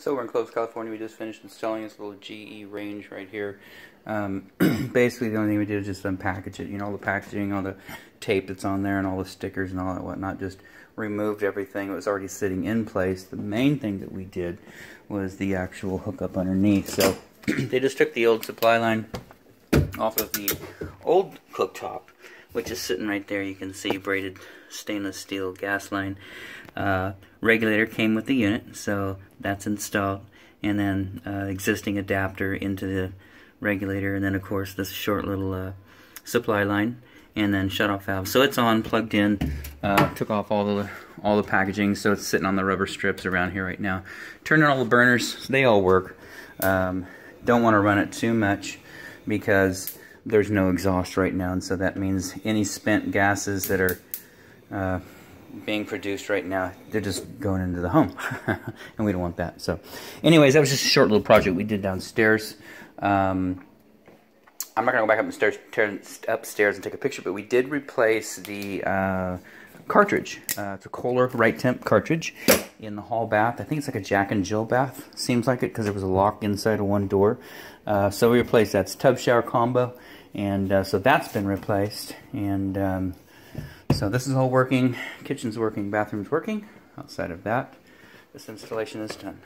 So we're in Clovis, California. We just finished installing this little GE range right here. Basically, the only thing we did is just unpackage it. You know, all the packaging, all the tape that's on there, and all the stickers and all that whatnot. Just removed everything that was already sitting in place. The main thing that we did was the actual hookup underneath. So they just took the old supply line off of the old cooktop, which is sitting right there. You can see braided stainless steel gas line. Regulator came with the unit, so that's installed, and then existing adapter into the regulator, and then of course this short little supply line, and then shutoff valve. So it's on, plugged in. Took off all the packaging, so it's sitting on the rubber strips around here right now. Turned on all the burners. They all work. Don't want to run it too much because there's no exhaust right now, and so that means any spent gases that are being produced right now, they're just going into the home, and we don't want that. So anyways, that was just a short little project we did downstairs. I'm not going to go back upstairs and take a picture, but we did replace the cartridge. It's a Kohler right temp cartridge in the hall bath. I think it's like a Jack and Jill bath, seems like it, because there was a lock inside of one door. So we replaced that. It's tub shower combo, and so that's been replaced. And so this is all working. Kitchen's working, bathroom's working. Outside of that, this installation is done.